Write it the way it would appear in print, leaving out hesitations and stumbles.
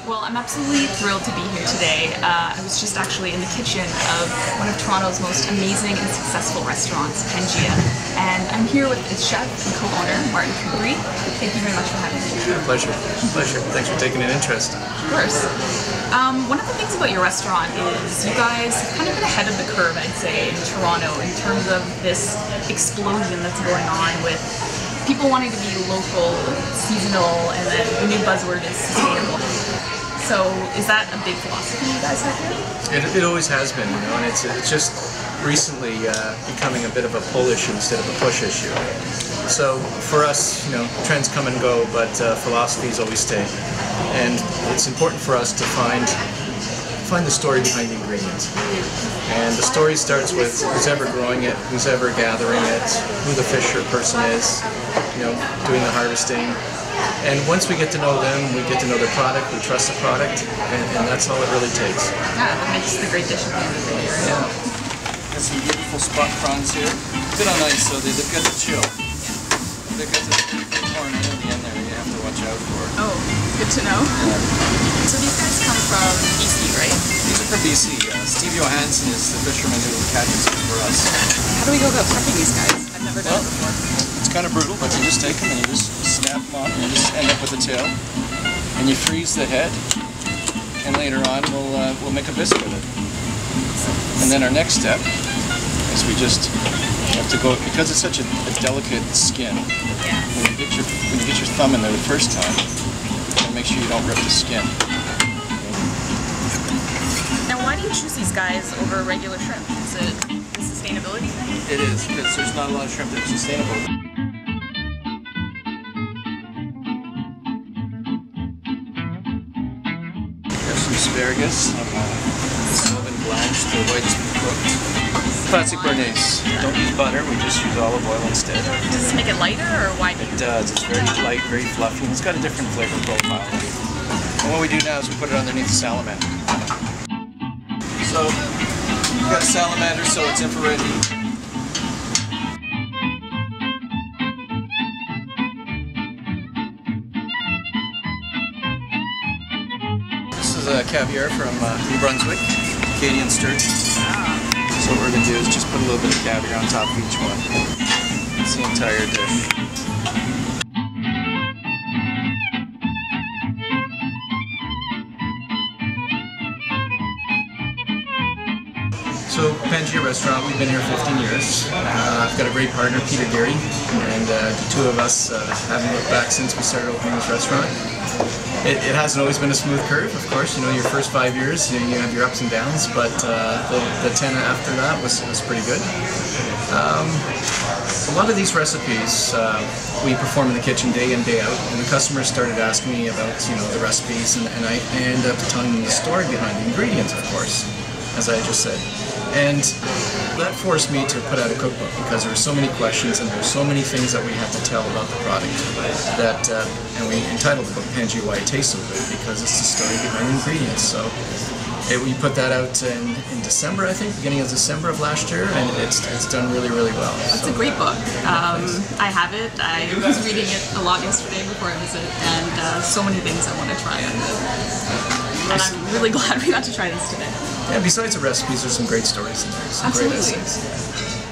Well, I'm absolutely thrilled to be here today. I was just actually in the kitchen of one of Toronto's most amazing and successful restaurants, Pangaea, and I'm here with its chef and co-owner, Martin Kouprie. Thank you very much for having me. Yeah, pleasure. Pleasure. Thanks for taking an interest. Of course. One of the things about your restaurant is you guys have kind of been ahead of the curve, I'd say, in Toronto in terms of this explosion that's going on with people wanting to be local, seasonal, and then the new buzzword is sustainable. So is that a big philosophy you guys have here? It always has been, you know, and it's just recently becoming a bit of a pull issue instead of a push issue. So for us, you know, trends come and go, but philosophies always stay. And it's important for us to find the story behind the ingredients. And the story starts with who's ever growing it, who's ever gathering it, who the fisher person is, you know, doing the harvesting. And once we get to know them, we get to know their product, we trust the product, and that's all it really takes. Yeah, that makes the great dish at the end of the day, right? Yeah. Got some beautiful spot prawns here. A bit on ice, so they've got to chill. They've got this corn in the end there you have to watch out for. Oh, good to know. Yeah. So these guys come from BC, right? These are from BC. Steve Johansson is the fisherman who catches them for us. How do we go about prepping these guys? I've never done it before. It's kind of brutal, but you just take them and you just snap them off and you just end up with the tail. And you freeze the head, and later on we'll make a biscuit of it. And then our next step is we just have to go, because it's such a delicate skin, when you get your thumb in there the first time, make sure you don't rip the skin. Now, why do you choose these guys over regular shrimp? Is it the sustainability thing? It is, because there's not a lot of shrimp that are sustainable. There's some asparagus. It's all been blanched, the white has been cooked. Classic Bernaise. Don't use butter, we just use olive oil instead. Does this make it lighter, or why do you? It does. It's very light, very fluffy, and it's got a different flavor profile. And what we do now is we put it underneath the salamander. So, we've got a salamander, so it's infrared heat. This is caviar from New Brunswick, Canadian sturgeon. So what we're going to do is just put a little bit of caviar on top of each one. It's the entire dish. So, Pangaea Restaurant, we've been here 15 years. I've got a great partner, Peter Gary, and the two of us haven't looked back since we started opening this restaurant. It hasn't always been a smooth curve, of course. You know, your first 5 years, you have your ups and downs, but the 10 after that was pretty good. A lot of these recipes we perform in the kitchen day in, day out, and the customers started asking me about, you know, the recipes, and I ended up telling them the story behind the ingredients, of course, as I just said. And that forced me to put out a cookbook, because there were so many questions and there were so many things that we had to tell about the product that, and we entitled the book Pangaea Why It Tastes So Good, because it's the story behind the ingredients. So we put that out in December, I think, beginning of December of last year, and it's done really, really well. It's a great book. I have it. I was reading it a lot yesterday before I visit, and so many things I want to try on it. And I'm really glad we got to try this today. Yeah, besides the recipes, there's some great stories in there, some great essays.